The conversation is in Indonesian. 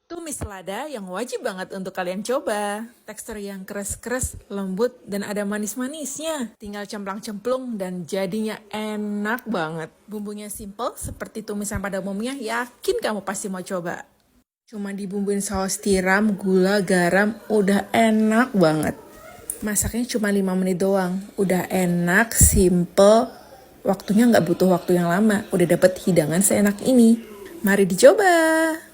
Tumis selada yang wajib banget untuk kalian coba. Tekstur yang keras-keras, lembut, dan ada manis-manisnya. Tinggal cemplang-cemplung dan jadinya enak banget. Bumbunya simple seperti tumisan pada umumnya, yakin kamu pasti mau coba. Cuma dibumbuin saus tiram, gula, garam, udah enak banget. Masaknya cuma 5 menit doang. Udah enak, simple, waktunya nggak butuh waktu yang lama. Udah dapet hidangan seenak ini. Mari dicoba!